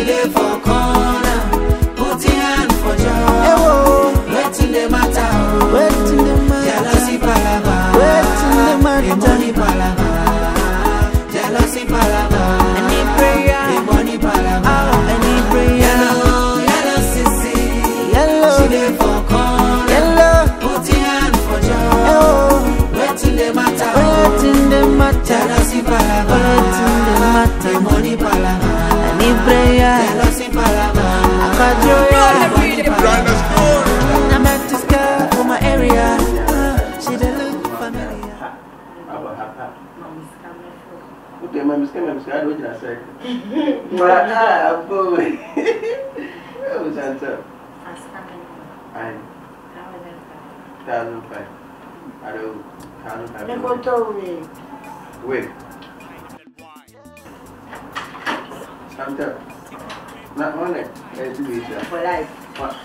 dey for corner, put your hand for jaw. Waiting the matter, waiting the matter. Jealousy palava, waiting the matter. The money palava, jealousy palava. Any prayer, the money palava. Any prayer. Yellow, yellow sissy, yellow. She dey for corner, yellow. Put your hand for jaw. Waiting the matter, waiting the matter. Jealousy palava, waiting the matter. The money palava. Any prayer, jealousy palava. I met this girl from my area. She don't look familiar. Okay, I'm scared. I don't just say. What? Boy. Oh, Santa. I. 1,005. I don't. 1,005. Never told me. Wait. Santa. Not on it. Let's do it. For life. What?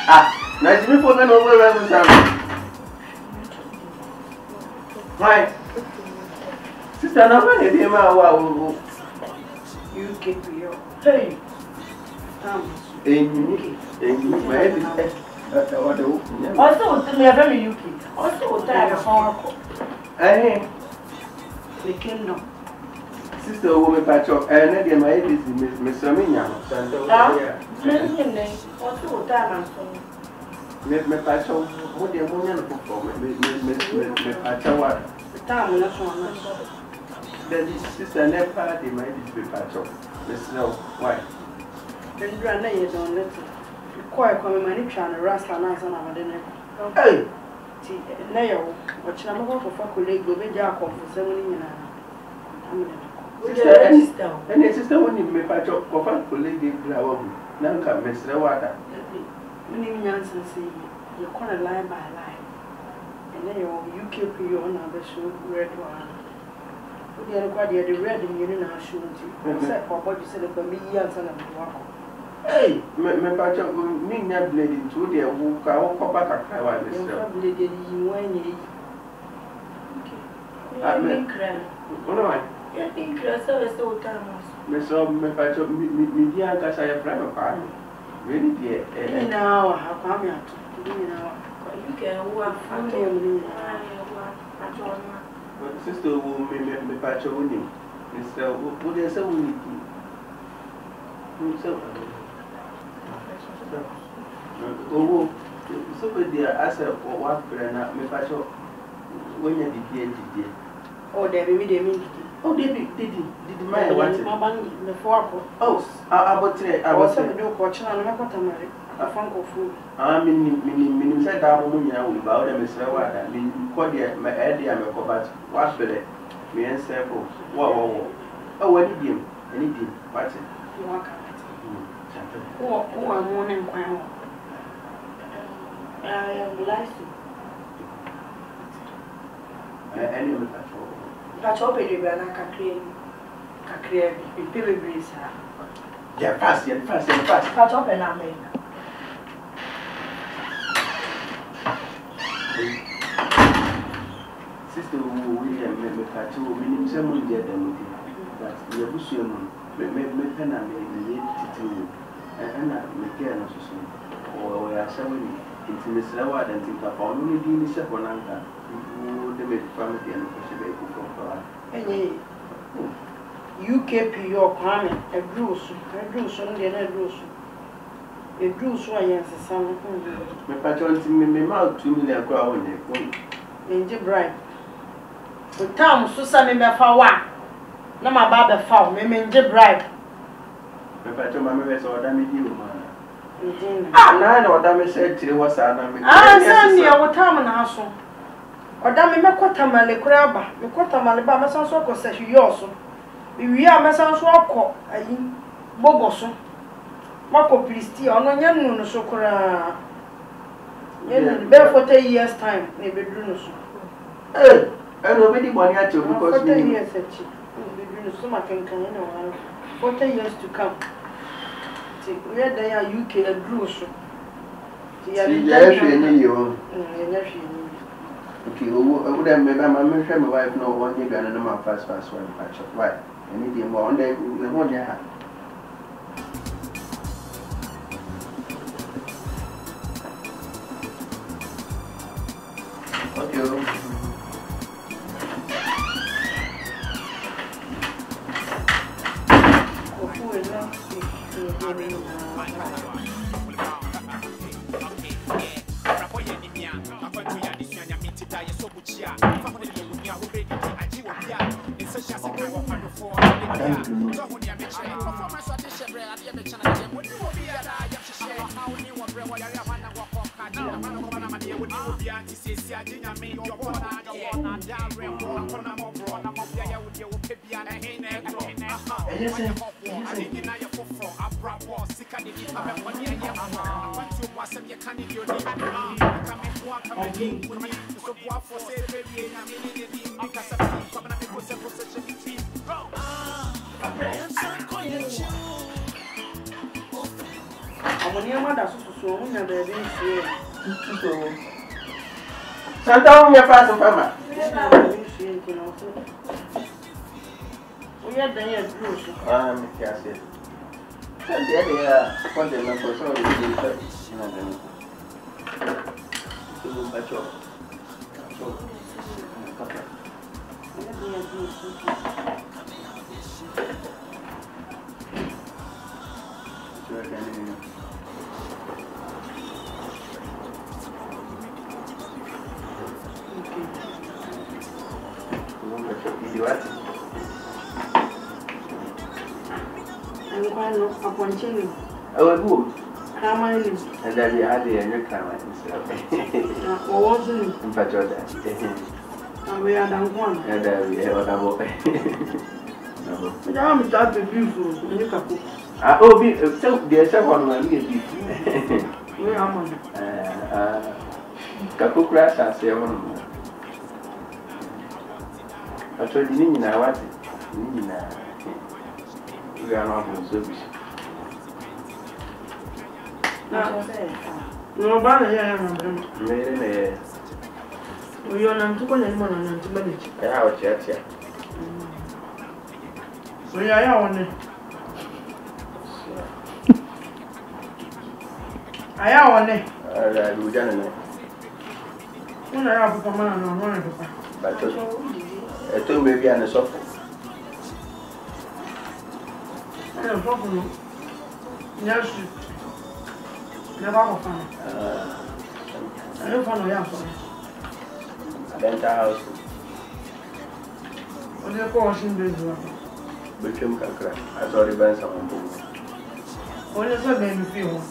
Ah, nice to meet you. Over Sam. Why? Sister, no one is here. Wow. You get to your. Hey. My head is. Also, to me, a very UK. Also, I have a home. Eh? The kingdom. Sister, woman, patch up. And then my head is Miss Samina. Also, time and so. Me patch up. What the woman for me? Patch up. The time will not one. Then sister never party, my head is patch up. Miss Snow, why? Then you are not yet on it. Quite come many trying to rust and answer our dinner. Hey! Nail, watching a mobile for colleague, go be Jacob for 7 years. And the sister won't even make patch up for fun colleague. Now come Miss Water. Many Jansen say you can't lie by lie. And then you keep your own other shoe red one. The other quite the red in your own shoe. Except for what you said about me, yes, and I'm hey, me patch up, me not bleeding to the who come back at Kawa. Bleeding you when you. I mean, I think you're so time. Miss me patch up, me dear, because I have private party. Really, dear. Now, how come you? You can work for me. Sister will me patch up with him. Mister, what is so we oh, somebody asked for what brand me patch up when you did. Oh, they mean. Oh, did my one before. Oh, I was a new coach and I'm not a funk of food. I mean, said that woman about them is I mean, Cordia, my idea, I'm a cobat, what's better? Me and Several. Whoa, oh, what did you? Anything, what's it? You want who are morning crown? I am licensed. I knew that. That's all baby, and I can create a baby breeze. Yeah, fast. That's up and I mean. Sister, we have catch you, meaning someone dead and but we are pushing me pen and me to and I make care of soon. Or we are showing into Miss Lawad and think of only being a chef on Anka. They made family and possibly UKP your comment, a gross, and then a gross. A gross one, yes, a son. My patron, me mouth 2 million crown in the bribe. The town, Susan, me for one. No, my barber found me in the bribe. My patron, my mess or damn you, man. Ah, nine or damn said to was I. Ah, send me our time and house. Or damn me, Macotamale crabba, the Cotamale, my son's work says you also. We are my son's walk, I Boboson. Marco Pristi, on a young no so cora. Bear for 10 years' time, maybe Bruno. Eh, and nobody money at you because 10 years at you. So much can know 40 years to come. Where they are UK and Bruce. Okay, would I make my wife know one year and my fast one patch up? Why? I need you more on the one year. Santa, minha praça, fama. We are there, Bruce. Ah, me quer ser. Ele é quando ele não foi só ele disse, não tem. Tu bateu. Oh, good. How many? And then we had the new camera. Or wasn't In fact, and we are done one. and then we have a book. But I'm that beautiful. You can cook. Oh, there's someone who will be. We are on. Kakukura shall say one. I told you, Nina, what? Nina, we are not in service. No, but I am. Maybe We are not to go anymore than to manage. I have a chat here. We are on it. I am on it. We done it. When I have a command on one of the But I told maybe on the sofa. I am talking. Yes, never often. I don't follow you. Adenta house. When you call him, Between Kakra, I saw the bands on board. when you said then you feel.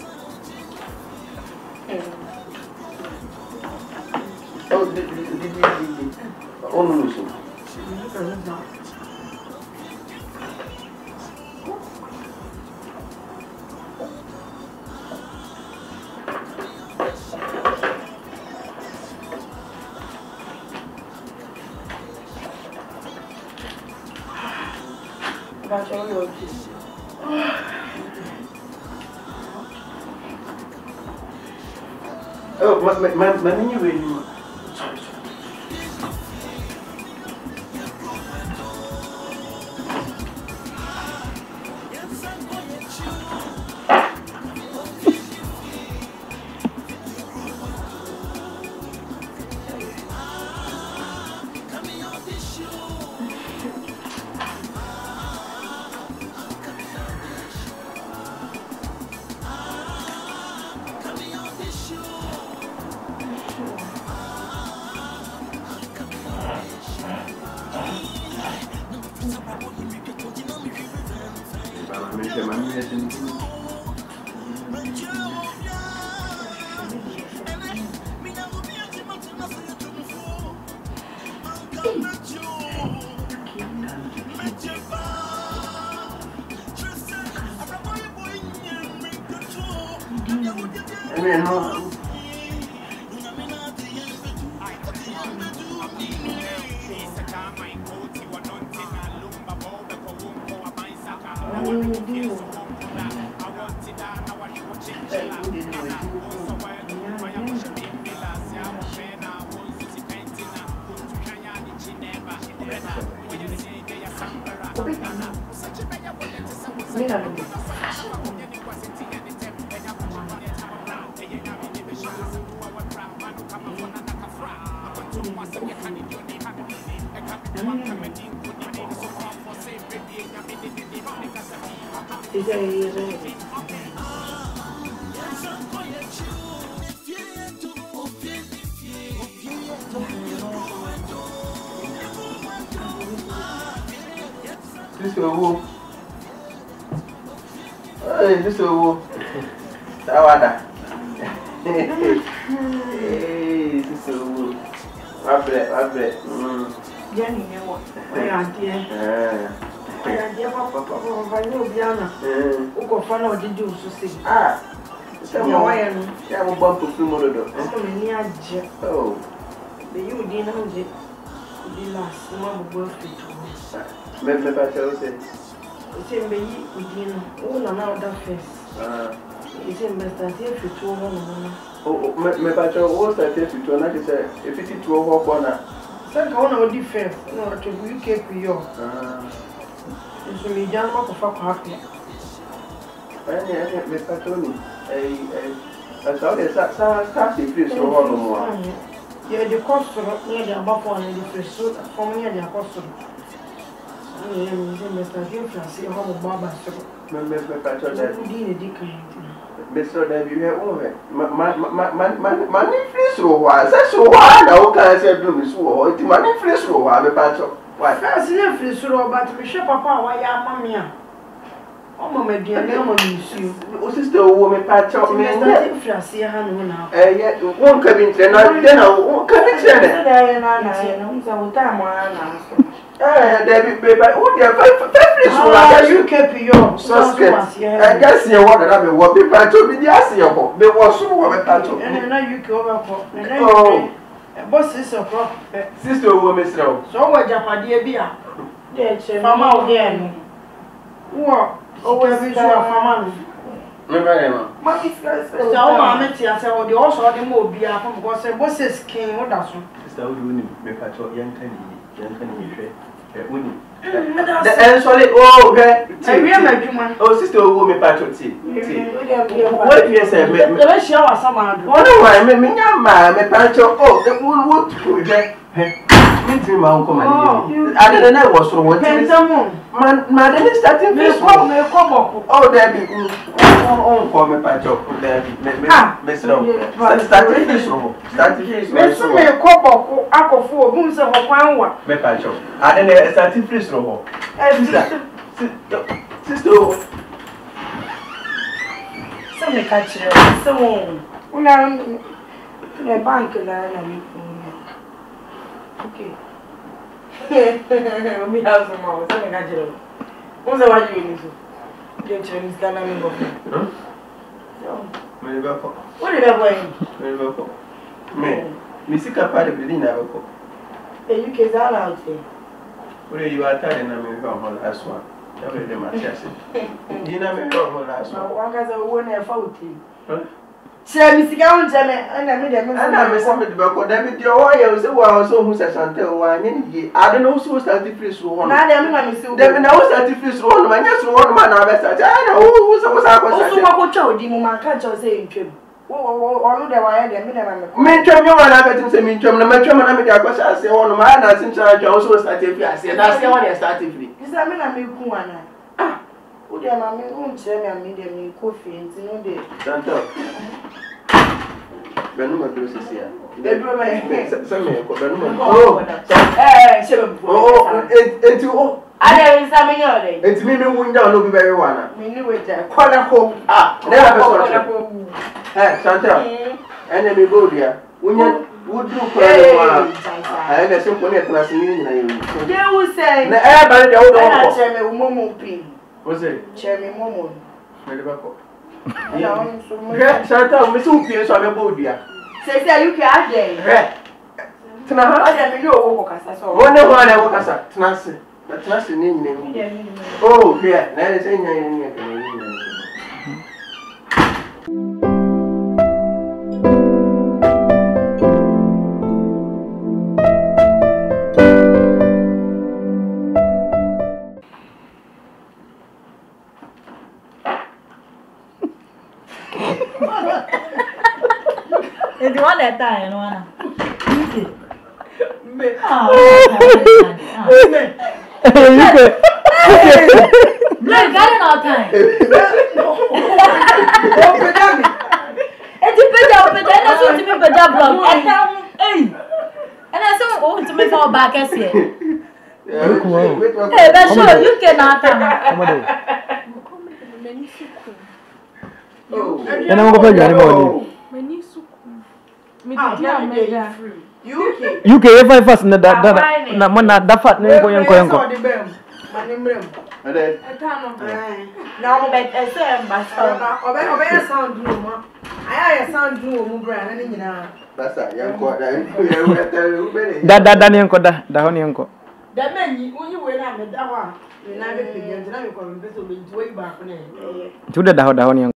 Oh, Lucy. Oh, my menu really. Sorry. Is there This will hey, this will Tawada. Hey, this will Abre. Jenny, what? I dear Papa, no piano. Who go follow the juice to see? Ah, so I am a bump of tomorrow. Oh, the you didn't know it. The last one birthday to me tell say. It's in me, we didn't all allow that face. It's in Mr. Here for 2 1. Oh, me patcho, what's that here for 2? Like I said, if it's 2 or 1. Second one of defense, no, to be kept you. So me down for fuck happy. Me patcho me. I saw the place so one more. Yeah, the customer near the above one in the fresh suit from near the customer. I am Mr. Gilford, see how a barber so. Me patcho that. Mr. Debbie, you have over. Money freeze row. I said so. Why now can I say do this? What money freeze row? I'm a patch of why? First, never freeze row, but we share papa. Why, mamma? Oh, Mamma, dear, no one is you. What's this the woman patch of me? Yet, one cabin trainer, then I won't come in trainer. Debbie, baby, oh, dear, you kept your suspense. I guess you want to have what people told me. Yes, you was so woman patch of and now you go over. Oh, boss is a prop. Sister, woman, so what Japadia beer? Dead, Mamma, dear. What? Always be sure of man. Remember, so I said, the also the more beer from God said, what's his king? What does Sister, would you make a choice? Young Kenny, the answer, oh, okay. I remember, oh, sister, woman, patrioty. What you say? Let's show us some. What do I mean? My patcho, oh, the wood would get. My uncle, I didn't know what's wrong with Madam is starting this one. Oh, Debbie, oh, for me, Pacho, Debbie, starting this room. Starting this room. Mr. May Cobo, Uncle for whom so one. Pacho, I didn't start this room. Sister, some may catch it. So, now, the bank line. Okay. We have some more. Something I do. What's the one you need to? Don't you miss Ghana? What did I wear? Me, Missika part of the dinner. The UK is all out there. Where you are telling them on last one. That way, the matches. Dinner may go on last one. One has a one and 40. Say, Miss Gown, and I made them. And I miss somebody about David. Your wife was so who says until one. I don't know who started free so on. I don't know. There was started free so on. My next one man, I best. I know who was also what child, Dimon catch or saying to him. Oh, there were the minimum. Mention your man, I bet him say, Mention, the matron, I make a question. I say, oh, my man, I think I also started free. I said, that's the one I started free. Is that mean I make one? Ah, who there, mammy, won't tell me I made them coffee and no day. Don't talk. Benuma doses here. Oh, I never examine your day. It's me, who don't be very one. Me knew it. Corner home. Ah, never. Hey, Santa. Enemy go there. Would do I had a simple net last evening. They will say, the air by the old chairman, Momo Pin. Was it? Chairman Momo. Santa, Miss Upian, so I'm a bodia. Say, you can't get Tana, I am your work as I wonder why I work as a Tanasi. That's not the name. Oh, yeah, that is in If you want that time, you wanna. all time. Eti peja na so ti me peja blog. And I saw oh to me for back as here. Hey, that's sure you can ata. And I'm going to go anymore. UK if I first na that fat na ko yanko. Now I'm back as I sound room. I sound room, brand, and that's a young quarter. You da yanko da honi yanko. That man, you went out the hour. You never begin to know you're going to be way back. To the da honi yanko.